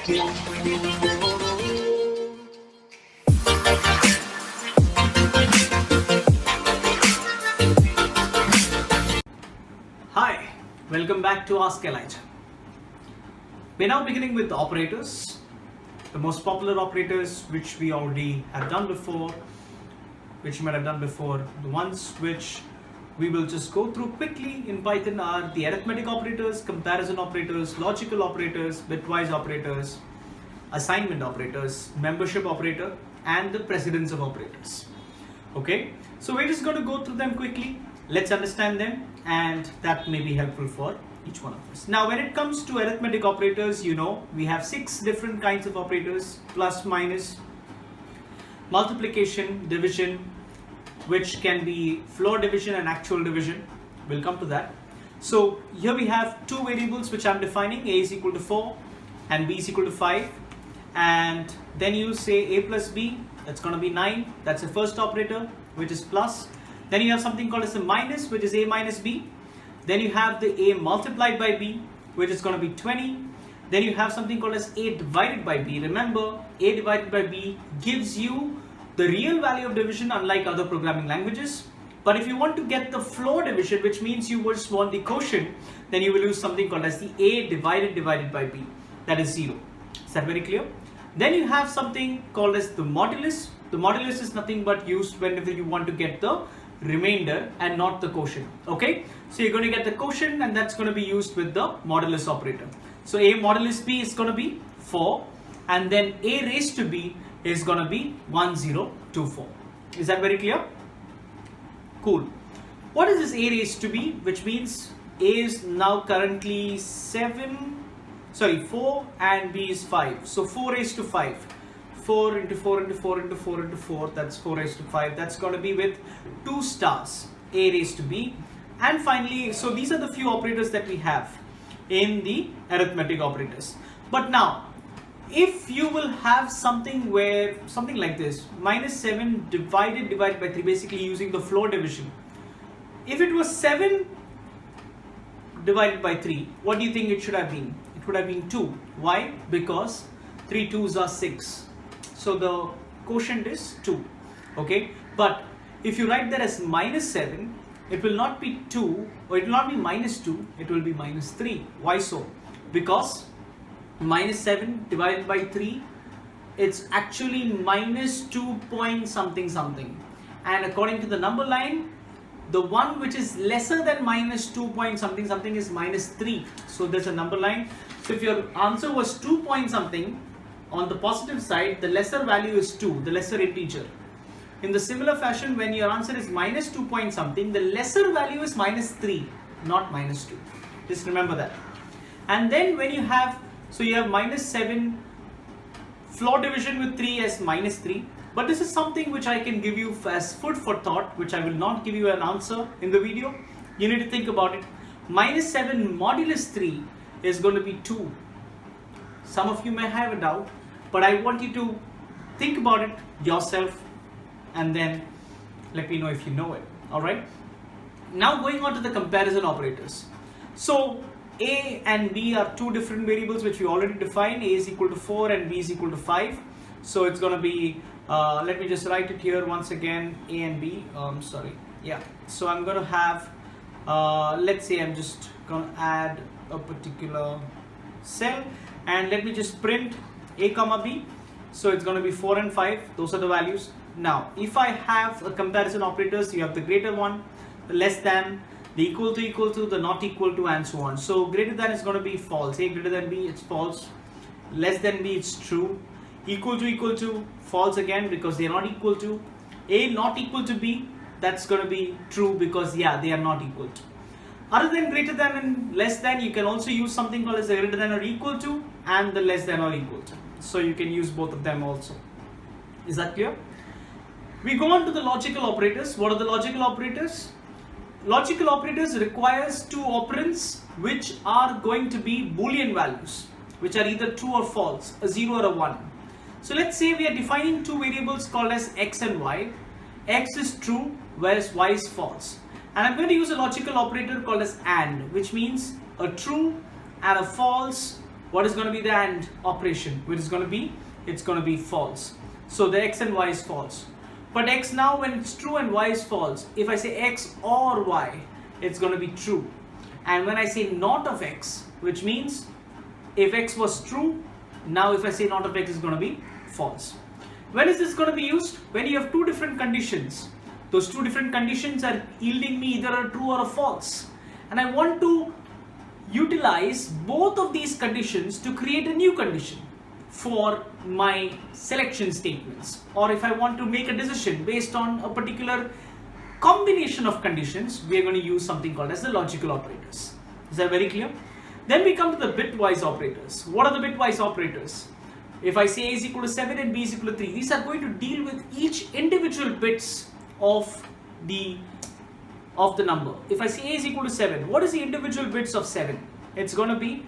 Hi, welcome back to Ask Elijah. We're now beginning with operators, the most popular operators which we already have done before, which you might have done before. The ones which we will just go through quickly in Python are the arithmetic operators, comparison operators, logical operators, bitwise operators, assignment operators, membership operator, and the precedence of operators. Okay, so we're just going to go through them quickly. Let's understand them, and that may be helpful for each one of us. Now, when it comes to arithmetic operators, you know, we have 6 different kinds of operators: plus, minus, multiplication, division, which can be floor division and actual division. We'll come to that. So here we have 2 variables which I'm defining: a is equal to 4 and b is equal to 5. And then you say a plus b, that's going to be 9. That's the first operator, which is plus. Then you have something called as a minus, which is a minus b. Then you have the a multiplied by b, which is going to be 20. Then you have something called as a divided by b. Remember, a divided by b gives you the real value of division, unlike other programming languages. But if you want to get the floor division, which means you just want the quotient, then you will use something called as the a divided by b. That is 0. Is that very clear? Then you have something called as the modulus. The modulus is nothing but used whenever you want to get the remainder and not the quotient. Okay, so you're going to get the quotient, and that's going to be used with the modulus operator. So a modulus b is going to be 4, and then a raised to b is going to be 1024. Is that very clear? Cool. What is this a raised to b? Which means a is now currently 4 and b is 5. So 4 raised to 5. 4 into 4 into 4 into 4 into 4, that's 4 raised to 5. That's going to be with 2 stars, a raised to b. And finally, so these are the few operators that we have in the arithmetic operators. But now, if you will have something like this, minus 7 divided by 3, basically using the floor division. If it was 7 divided by 3, what do you think it should have been? It would have been 2. Why? Because 3 2s are 6. So the quotient is 2. Okay, but if you write that as minus 7, it will not be 2, or it will not be minus 2, it will be minus 3. Why so? Because minus 7 divided by 3, it's actually minus 2 point something something. And according to the number line, the one which is lesser than minus 2 point something something is minus 3. So there's a number line. So if your answer was 2 point something, on the positive side, the lesser value is 2, the lesser integer. In the similar fashion, when your answer is minus 2 point something, the lesser value is minus 3, not minus 2. Just remember that. And then when you have, so you have minus 7, floor division with 3 as minus 3. But this is something which I can give you as food for thought, which I will not give you an answer in the video. You need to think about it. Minus 7 modulus 3 is going to be 2. Some of you may have a doubt, but I want you to think about it yourself and then let me know if you know it. Alright. Now going on to the comparison operators. So a and b are 2 different variables which we already defined. A is equal to 4 and b is equal to 5. So it's going to be, let me just write it here once again, a and b. So I'm going to have, let's say I'm just going to add a particular cell, and let me just print a comma b. So it's going to be 4 and 5. Those are the values. Now if I have a comparison operators, you have the greater one, the less than, the equal to, the not equal to, and so on. So greater than is going to be false. A greater than b, it's false. Less than b, it's true. Equal to, false again, because they are not equal to. A not equal to b, that's going to be true, because yeah, they are not equal to. Other than greater than and less than, you can also use something called as a greater than or equal to, and the less than or equal to. So you can use both of them also. Is that clear? We go on to the logical operators. What are the logical operators? Logical operators requires 2 operands which are going to be Boolean values, which are either true or false, a 0 or a 1. So let's say we are defining 2 variables called as x and y. X is true, whereas y is false. And I'm going to use a logical operator called as AND, which means a true and a false what is going to be the AND operation, which is going to be, it's going to be false. So the x and y is false. But x now, when it's true and y is false, if I say x or y, it's going to be true. And when I say not of x, which means if x was true, now if I say not of x is going to be false. When is this going to be used? When you have two different conditions. Those two different conditions are yielding me either a true or a false. And I want to utilize both of these conditions to create a new condition for my selection statements, or if I want to make a decision based on a particular combination of conditions, we are going to use something called as the logical operators. Is that very clear? Then we come to the bitwise operators. What are the bitwise operators? If I say a is equal to 7 and b is equal to 3, these are going to deal with each individual bits of the number. If I say a is equal to 7, what is the individual bits of 7? It's going to be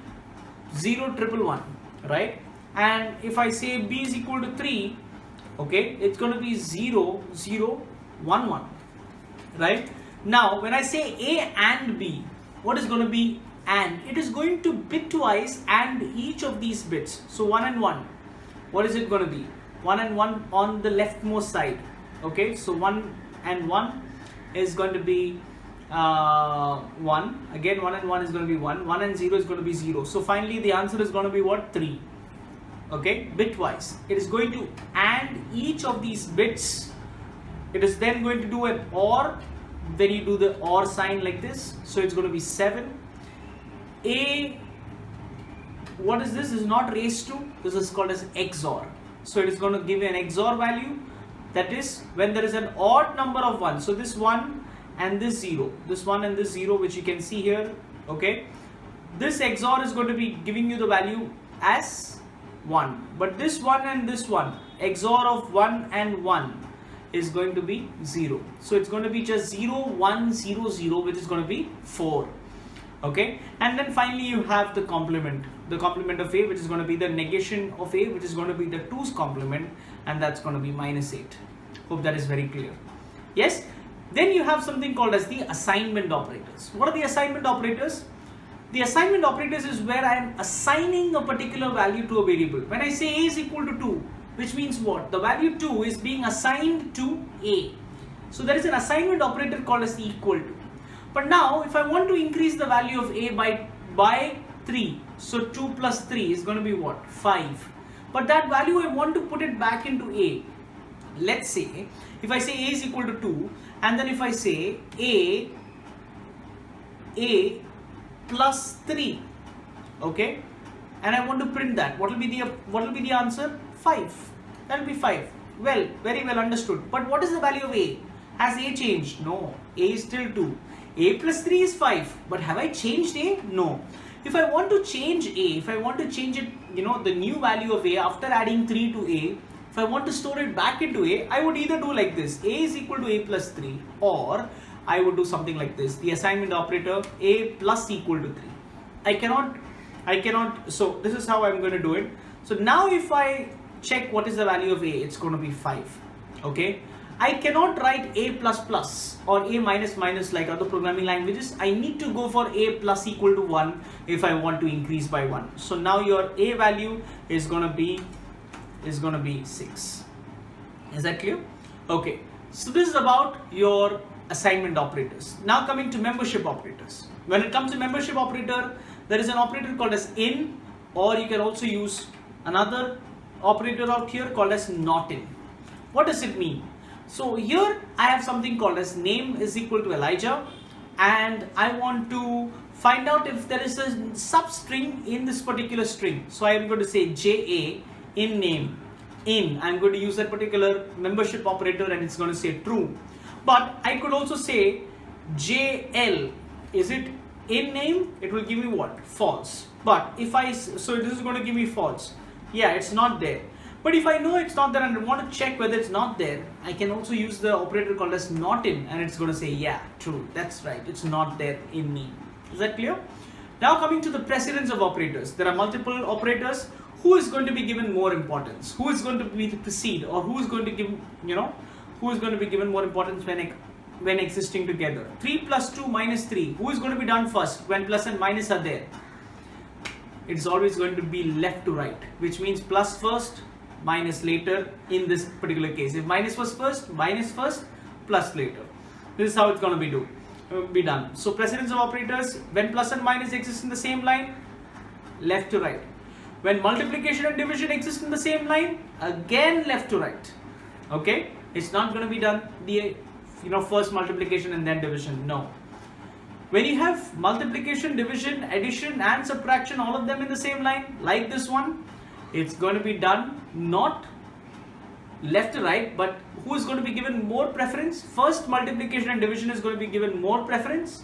0, 111, right? And if I say b is equal to 3, okay, it's going to be 0, 0, 1, 1, right? Now, when I say a and b, what is going to be and? It is going to bitwise and each of these bits. So 1 and 1, what is it going to be? 1 and 1 on the leftmost side, okay? So 1 and 1 is going to be 1. Again, 1 and 1 is going to be 1. 1 and 0 is going to be 0. So finally, the answer is going to be what? 3. Okay, bitwise. It is going to AND each of these bits. It is then going to do an OR. Then you do the OR sign like this. So it's going to be 7. A, what is this? This is not raised to. This is called as XOR. So it is going to give you an XOR value. That is when there is an odd number of 1. So this 1 and this 0. This 1 and this 0, which you can see here. Okay. This XOR is going to be giving you the value as 1, but this 1 and this 1, XOR of 1 and 1 is going to be 0. So it's going to be just 0, 1, 0, 0, which is going to be 4. Okay, and then finally you have the complement of a, which is going to be the negation of a, which is going to be the 2's complement, and that's going to be -8. Hope that is very clear. Yes. Then you have something called as the assignment operators. What are the assignment operators? The assignment operators is where I am assigning a particular value to a variable. When I say a is equal to 2, which means what? The value 2 is being assigned to a. So there is an assignment operator called as the equal to. But now if I want to increase the value of a by 3, so 2 plus 3 is going to be what? 5. But that value I want to put it back into a. Let's say if I say a is equal to 2, and then if I say a plus 3, okay, and I want to print that, what will be the answer? 5. That will be 5. Well, very well understood. But what is the value of a? Has a changed? No. A is still 2. A plus 3 is 5. But have I changed a? No. If I want to change a, if I want to change it, the new value of a after adding 3 to a, if I want to store it back into a, I would either do like this: a is equal to a plus 3, or I would do something like this: the assignment operator a plus equal to 3. I cannot, so this is how I'm going to do it. So now if I check what is the value of a, it's going to be 5. Okay, I cannot write a plus plus or a minus minus like other programming languages. I need to go for a plus equal to 1 if I want to increase by 1. So now your a value is going to be 6. Is that clear? Okay, so this is about your assignment operators. Now coming to membership operators. When it comes to membership operator, there is an operator called as in, or you can also use another operator out here called as not in. What does it mean? So here I have something called as name is equal to Elijah, and I want to find out if there is a substring in this particular string. So I am going to say JA in name. I'm going to use that particular membership operator, and it's going to say true. But I could also say JL. Is it in name? It will give me what? False. But if so this is going to give me false. Yeah, it's not there. But if I know it's not there and I want to check whether it's not there, I can also use the operator called as not in, and it's going to say yeah, true, that's right, it's not there in name. Is that clear? Now coming to the precedence of operators. There are multiple operators. Who is going to be given more importance? Who is going to be the precede, or who is going to give, who is going to be given more importance when existing together? 3 plus 2 minus 3. Who is going to be done first when plus and minus are there? it's always going to be left to right, which means plus first, minus later in this particular case. If minus was first, minus first, plus later. This is how it's going to be done. So precedence of operators, when plus and minus exist in the same line, left to right. When multiplication and division exist in the same line, again left to right. Okay, it's not going to be done the first multiplication and then division. No. When you have multiplication, division, addition and subtraction, all of them in the same line, like this one, it's going to be done not left to right, but who is going to be given more preference? First multiplication and division is going to be given more preference.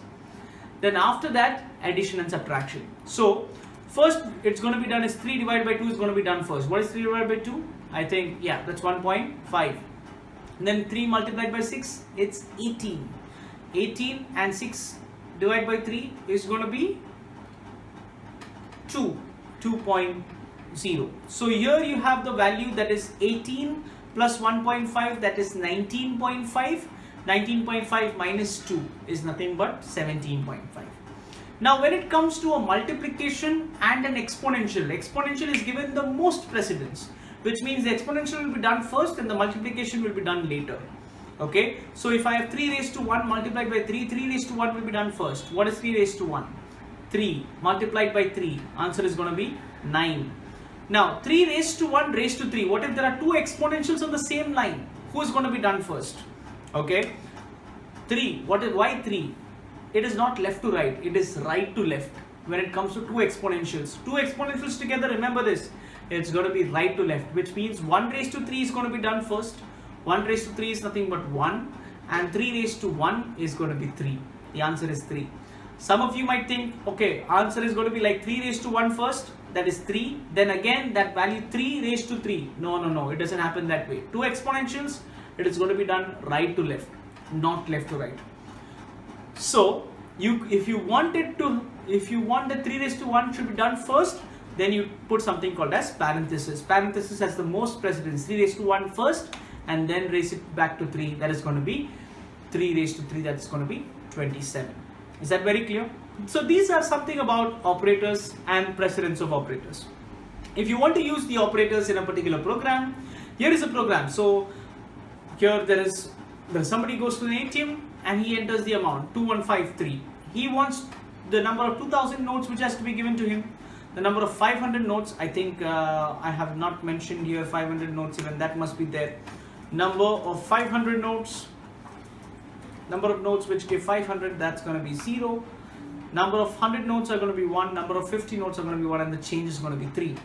Then after that, addition and subtraction. So first it's going to be done is 3 divided by 2 is going to be done first. What is 3 divided by 2? I think, yeah, that's 1.5. Then 3 multiplied by 6, it's 18. 18 and 6 divided by 3 is going to be 2.0. So here you have the value that is 18 plus 1.5, that is 19.5. 19.5 minus 2 is nothing but 17.5. Now when it comes to a multiplication and an exponential, exponential is given the most precedence, which means the exponential will be done first and the multiplication will be done later. Okay, so if I have 3 raised to 1 multiplied by 3, 3 raised to 1 will be done first. What is 3 raised to 1? 3 multiplied by 3, answer is going to be 9. Now 3 raised to 1 raised to 3, what if there are two exponentials on the same line? Who is going to be done first? Okay, 3, why 3? It is not left to right, it is right to left when it comes to two exponentials. Two exponentials together, remember this, it's going to be right to left, which means 1 raised to 3 is going to be done first. 1 raised to 3 is nothing but 1 and 3 raised to 1 is going to be 3. The answer is 3. Some of you might think, okay, answer is going to be like 3 raised to 1 first, that is 3. Then again that value 3 raised to 3. No, it doesn't happen that way. Two exponentials, it is going to be done right to left, not left to right. So if you want the 3 raised to 1 should be done first, then you put something called as parenthesis. Parenthesis has the most precedence. 3 raised to 1 first and then raise it back to 3, that is going to be 3 raised to 3, that's going to be 27. Is that very clear? So these are something about operators and precedence of operators. If you want to use the operators in a particular program, here is a program. So here there somebody goes to the ATM and he enters the amount 2153. He wants the number of 2000 notes which has to be given to him. The number of 500 notes, I think I have not mentioned here 500 notes, even that must be there. Number of 500 notes, number of notes which give 500, that's going to be 0. Number of 100 notes are going to be 1, number of 50 notes are going to be 1, and the change is going to be 3.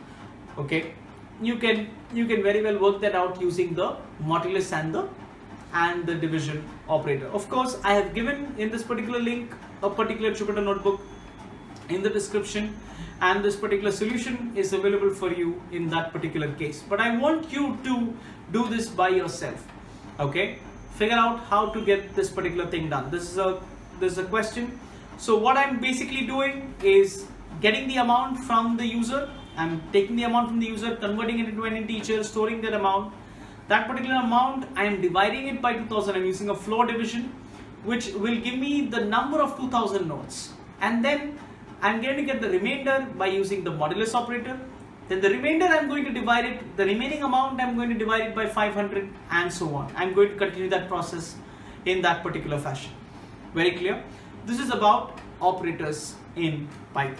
Okay, you can very well work that out using the modulus and the division operator. Of course, I have given in this particular link a particular Jupyter notebook in the description, and this particular solution is available for you in that particular case. But I want you to do this by yourself. Okay, figure out how to get this particular thing done. This is a question. So what I'm basically doing is getting the amount from the user. I'm taking the amount from the user, converting it into an integer, storing that amount. That particular amount, I am dividing it by 2000. I'm using a floor division, which will give me the number of 2000 notes. And then I'm going to get the remainder by using the modulus operator. Then the remainder I'm going to divide it, the remaining amount I'm going to divide it by 500 and so on. I'm going to continue that process in that particular fashion. Very clear? This is about operators in Python.